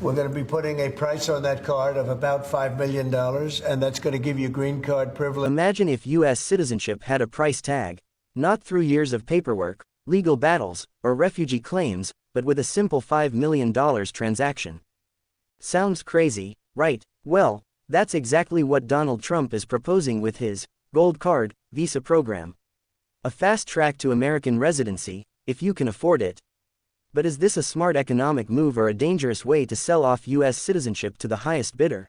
We're going to be putting a price on that card of about $5 million, and that's going to give you green card privilege. Imagine if U.S. citizenship had a price tag, not through years of paperwork, legal battles, or refugee claims, but with a simple $5 million transaction. Sounds crazy, right? Well, that's exactly what Donald Trump is proposing with his Gold Card visa program. A fast track to American residency, if you can afford it. But is this a smart economic move or a dangerous way to sell off U.S. citizenship to the highest bidder?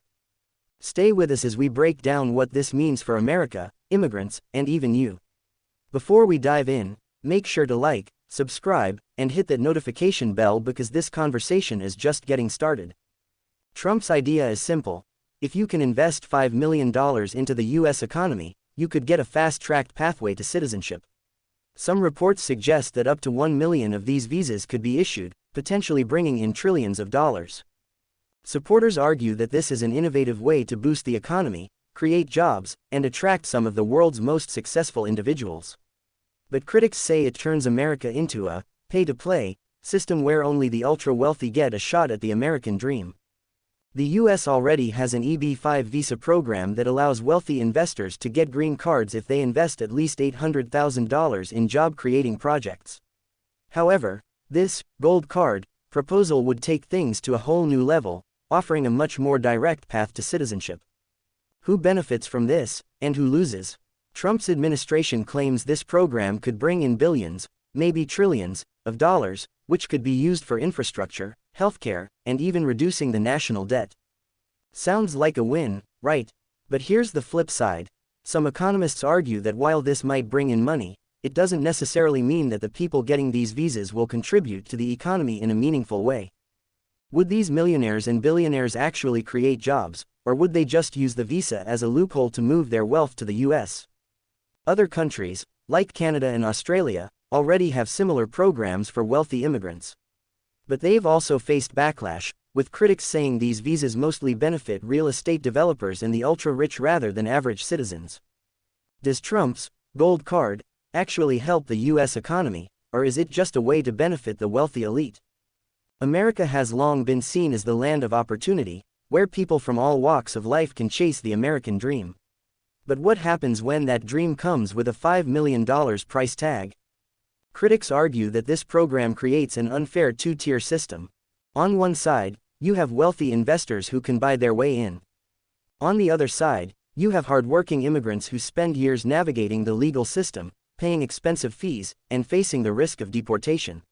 Stay with us as we break down what this means for America, immigrants, and even you. Before we dive in, make sure to like, subscribe, and hit that notification bell because this conversation is just getting started. Trump's idea is simple. If you can invest $5 million into the U.S. economy, you could get a fast-tracked pathway to citizenship. Some reports suggest that up to 1 million of these visas could be issued, potentially bringing in trillions of dollars. Supporters argue that this is an innovative way to boost the economy, create jobs, and attract some of the world's most successful individuals. But critics say it turns America into a pay-to-play system where only the ultra-wealthy get a shot at the American dream. The U.S. already has an EB-5 visa program that allows wealthy investors to get green cards if they invest at least $800,000 in job-creating projects. However, this Gold Card proposal would take things to a whole new level, offering a much more direct path to citizenship. Who benefits from this, and who loses? Trump's administration claims this program could bring in billions, maybe trillions, of dollars, which could be used for infrastructure, healthcare, and even reducing the national debt. Sounds like a win, right? But here's the flip side. Some economists argue that while this might bring in money, it doesn't necessarily mean that the people getting these visas will contribute to the economy in a meaningful way. Would these millionaires and billionaires actually create jobs, or would they just use the visa as a loophole to move their wealth to the U.S.? Other countries, like Canada and Australia, already have similar programs for wealthy immigrants. But they've also faced backlash, with critics saying these visas mostly benefit real estate developers and the ultra-rich rather than average citizens. Does Trump's Gold Card actually help the U.S. economy, or is it just a way to benefit the wealthy elite? America has long been seen as the land of opportunity, where people from all walks of life can chase the American dream. But what happens when that dream comes with a $5 million price tag? Critics argue that this program creates an unfair two-tier system. On one side, you have wealthy investors who can buy their way in. On the other side, you have hardworking immigrants who spend years navigating the legal system, paying expensive fees, and facing the risk of deportation.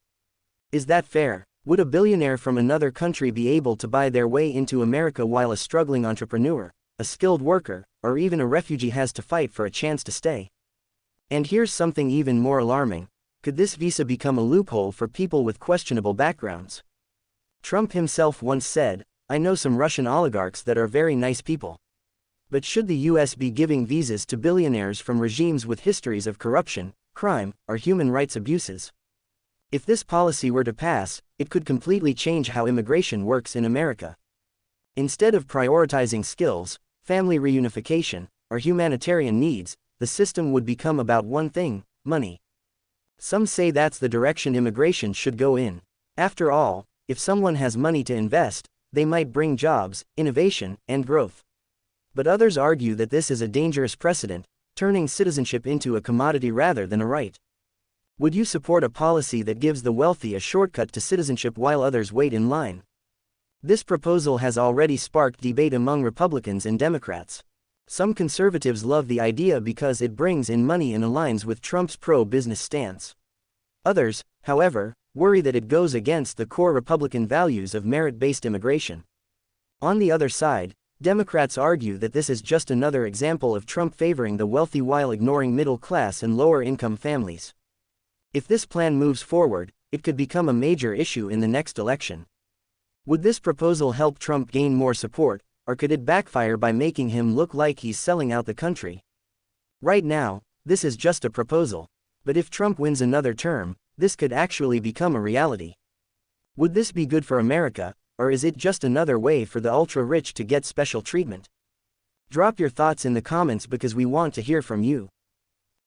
Is that fair? Would a billionaire from another country be able to buy their way into America while a struggling entrepreneur, a skilled worker, or even a refugee has to fight for a chance to stay? And here's something even more alarming. Could this visa become a loophole for people with questionable backgrounds? Trump himself once said, "I know some Russian oligarchs that are very nice people." But should the U.S. be giving visas to billionaires from regimes with histories of corruption, crime, or human rights abuses? If this policy were to pass, it could completely change how immigration works in America. Instead of prioritizing skills, family reunification, or humanitarian needs, the system would become about one thing: money. Some say that's the direction immigration should go in. After all, if someone has money to invest, they might bring jobs, innovation, and growth. But others argue that this is a dangerous precedent, turning citizenship into a commodity rather than a right. Would you support a policy that gives the wealthy a shortcut to citizenship while others wait in line? This proposal has already sparked debate among Republicans and Democrats. Some conservatives love the idea because it brings in money and aligns with Trump's pro-business stance. Others, however, worry that it goes against the core Republican values of merit-based immigration. On the other side, Democrats argue that this is just another example of Trump favoring the wealthy while ignoring middle-class and lower-income families. If this plan moves forward, it could become a major issue in the next election. Would this proposal help Trump gain more support, or could it backfire by making him look like he's selling out the country? Right now, this is just a proposal. But if Trump wins another term, this could actually become a reality. Would this be good for America, or is it just another way for the ultra-rich to get special treatment? Drop your thoughts in the comments because we want to hear from you.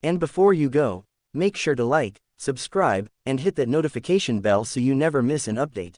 And before you go, make sure to like, subscribe, and hit that notification bell so you never miss an update.